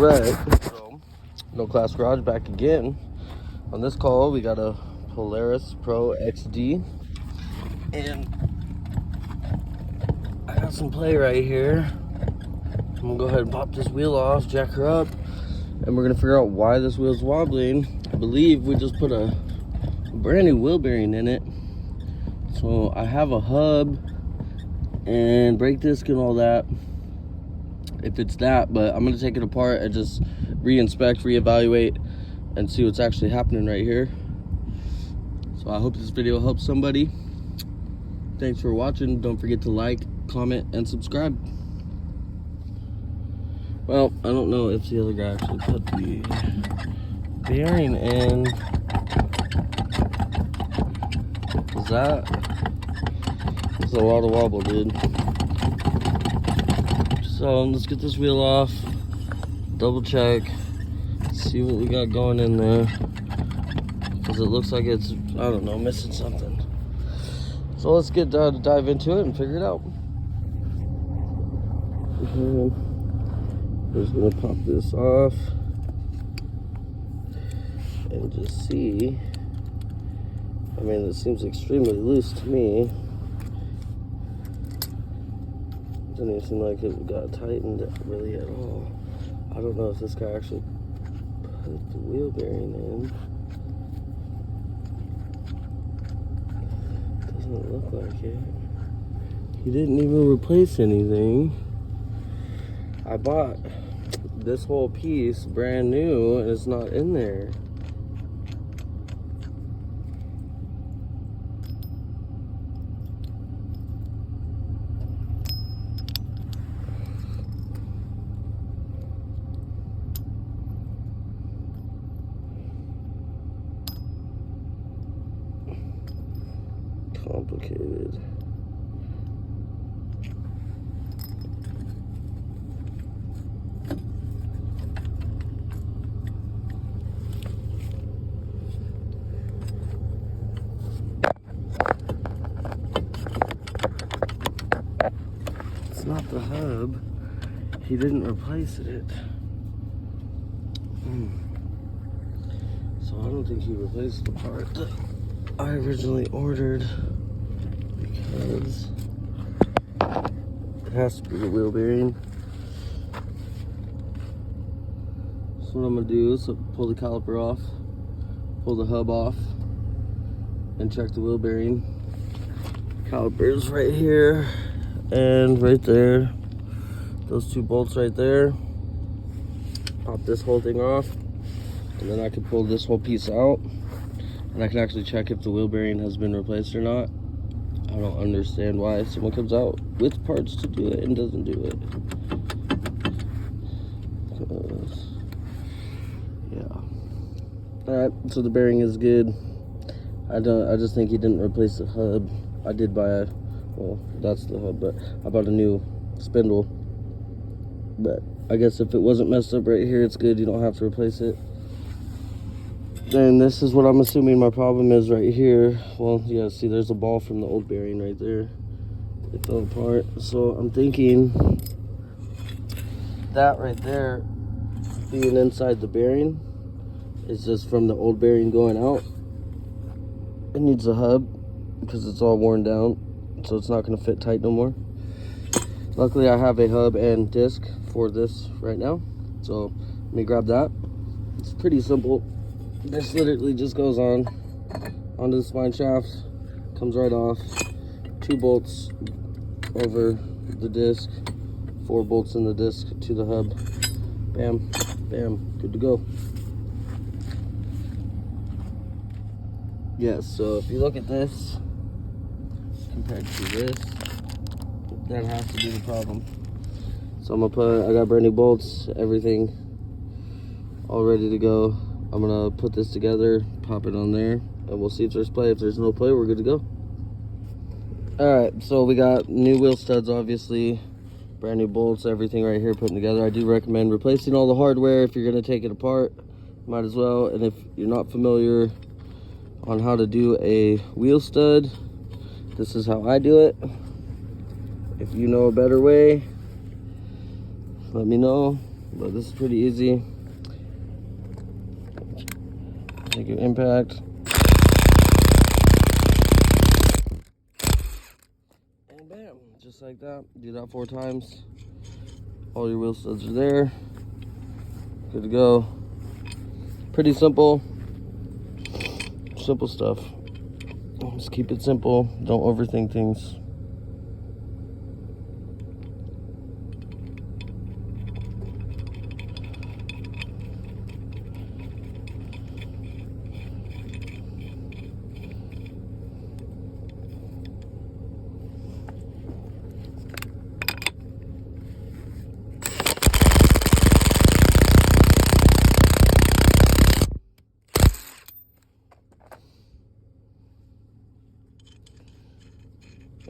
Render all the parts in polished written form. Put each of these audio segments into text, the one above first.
wreck. So, No Class Garage back again. On this call, we got a Polaris Pro XD. And I got some play right here. I'm gonna go ahead and pop this wheel off, jack her up, and we're gonna figure out why this wheel's wobbling. I believe we just put a brand new wheel bearing in it. So I have a hub and brake disc and all that, if it's that, but I'm gonna take it apart and just re-inspect, re-evaluate, and see what's actually happening right here. So I hope this video helps somebody. Thanks for watching. Don't forget to like, comment, and subscribe. Well, I don't know if the other guy actually put the bearing in. Is that's a lot of wobble, dude. So let's get this wheel off, double check, see what we got going in there, because it looks like it's, I don't know, missing something. So let's get dive into it and figure it out. Just gonna pop this off and just see. I mean, it seems extremely loose to me. Doesn't even seem like it got tightened really at all. I don't know if this guy actually put the wheel bearing in. Doesn't look like it. He didn't even replace anything. I bought this whole piece brand new and it's not in there. Complicated. It's not the hub. He didn't replace it. So I don't think he replaced the part that I originally ordered, because it has to be the wheel bearing. So what I'm gonna do is pull the caliper off, pull the hub off, and check the wheel bearing. Caliper's right here and right there. Those two bolts right there. Pop this whole thing off, and then I can pull this whole piece out, and I can actually check if the wheel bearing has been replaced or not. I don't understand why someone comes out with parts to do it and doesn't do it. Yeah. Alright, so the bearing is good. I just think he didn't replace the hub. I did buy well, that's the hub, but I bought a new spindle. But I guess if it wasn't messed up right here, it's good. You don't have to replace it. And this is what I'm assuming my problem is right here. Well, yeah, see, there's a ball from the old bearing right there. It fell apart. So I'm thinking that right there being inside the bearing is just from the old bearing going out. It needs a hub because it's all worn down, so it's not going to fit tight no more. Luckily, I have a hub and disc for this right now. So let me grab that. It's pretty simple. This literally just goes on onto the spine shaft, comes right off. 2 bolts over the disc, 4 bolts in the disc to the hub. Bam, bam, good to go. Yes, so if you look at this compared to this, that has to be the problem. So I got brand new bolts, everything all ready to go. I'm gonna put this together, pop it on there, and we'll see if there's play. If there's no play, we're good to go. Alright, so we got new wheel studs, obviously, brand new bolts, everything right here putting together. I do recommend replacing all the hardware if you're gonna take it apart. Might as well. And if you're not familiar on how to do a wheel stud, this is how I do it. If you know a better way, let me know. but this is pretty easy. Take your impact. And bam, just like that. Do that 4 times. All your wheel studs are there. Good to go. Pretty simple. Simple stuff. Just keep it simple. Don't overthink things.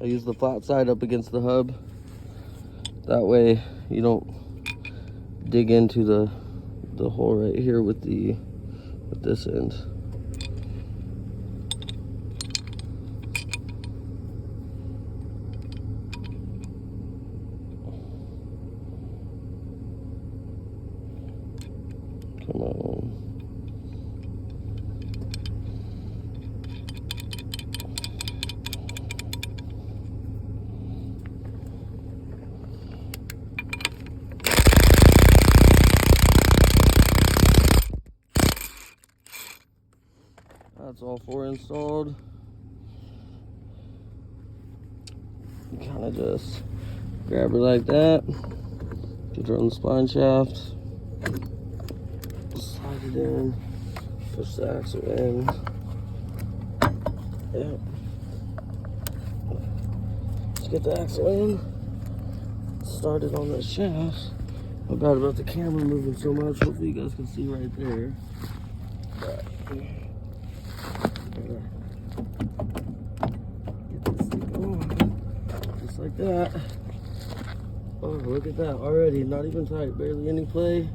I use the flat side up against the hub. That way you don't dig into the hole right here with this end. Come on. That's all 4 installed. You kind of just grab her like that. Get her on the spline shaft. Slide it in. Push the axle in. Yep. Let's get the axle in. Start it on the shaft. I'm bad about the camera moving so much. Hopefully you guys can see right there. But, get this thing on, just like that. Oh, look at that already, not even tight, barely any play.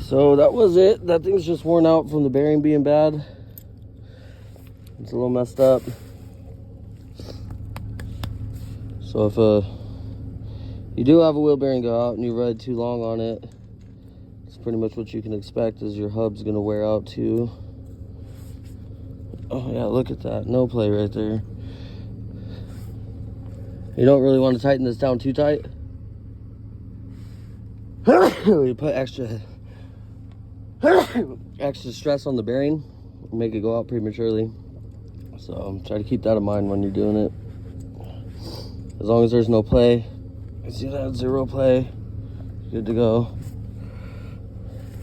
So that was it. That thing's just worn out from the bearing being bad. It's a little messed up. So if you do have a wheel bearing go out and you ride too long on it, it's pretty much what you can expect is your hub's gonna wear out too. Oh yeah, look at that. No play right there. You don't really want to tighten this down too tight. You put extra stress on the bearing, make it go out prematurely. So try to keep that in mind when you're doing it. As long as there's no play, you see that 0 play, good to go.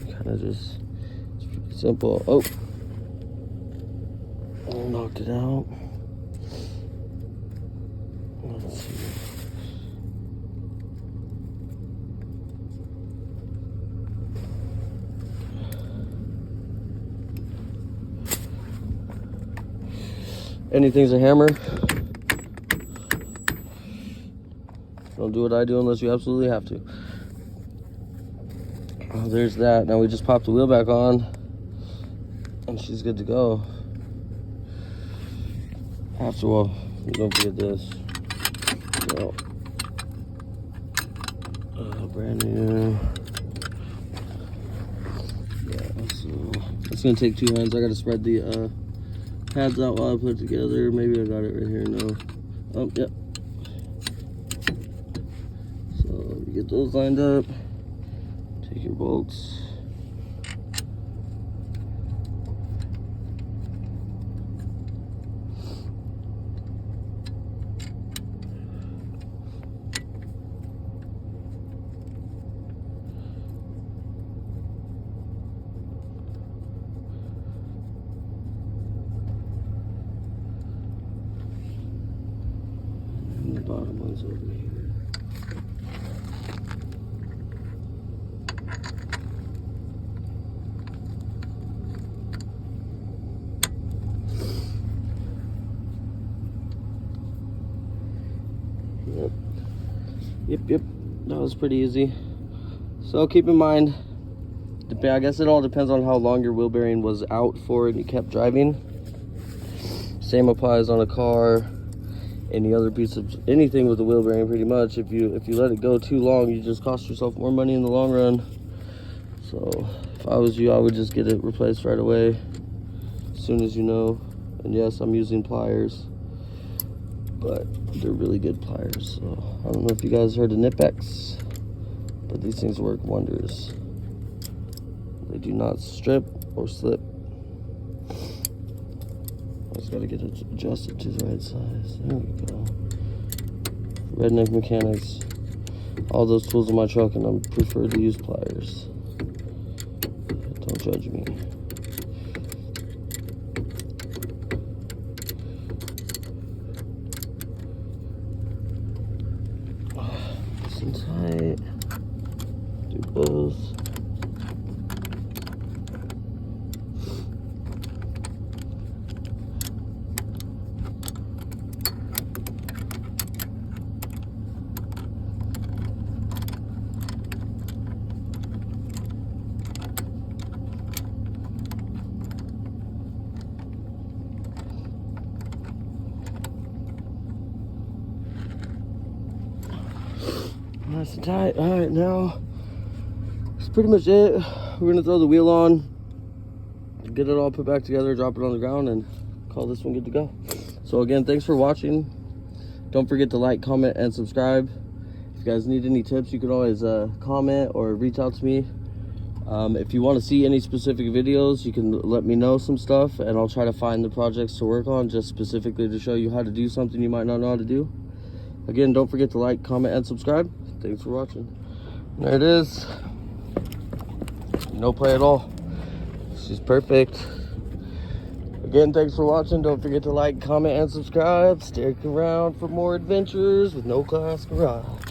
Kind of just, it's pretty simple. Oh. Knocked it out. Let's see. Anything's a hammer. Don't do what I do unless you absolutely have to. Oh, there's that. Now we just pop the wheel back on and she's good to go. After all, don't forget this. So, brand new. Yeah, so it's gonna take 2 hands. I gotta spread the pads out while I put it together. Maybe I got it right here. No. Oh, yep. So you get those lined up. Take your bolts. The bottom one's over here. Yep. That was pretty easy. So keep in mind, I guess it all depends on how long your wheel bearing was out for and you kept driving. Same applies on a car. any other piece of anything with a wheel bearing. Pretty much, if you let it go too long, you just cost yourself more money in the long run. So if I was you, I would just get it replaced right away as soon as you know. And yes, I'm using pliers, but they're really good pliers. So I don't know if you guys heard of Nipex, but these things work wonders. They do not strip or slip. I just gotta get it adjusted to the right size. There we go. Redneck mechanics. All those tools in my truck, and I prefer to use pliers. Don't judge me. Nice and tight. Do both. Nice and tight. All right, now that's pretty much it. We're gonna throw the wheel on, get it all put back together, drop it on the ground, and call this one good to go. So again, thanks for watching. Don't forget to like, comment, and subscribe. If you guys need any tips, you can always comment or reach out to me. If you want to see any specific videos, you can let me know some stuff, and I'll try to find the projects to work on just specifically to show you how to do something you might not know how to do. Again, don't forget to like, comment, and subscribe. Thanks for watching. There it is. No play at all. She's perfect. Again, thanks for watching. Don't forget to like, comment, and subscribe. Stick around for more adventures with No Class Garage.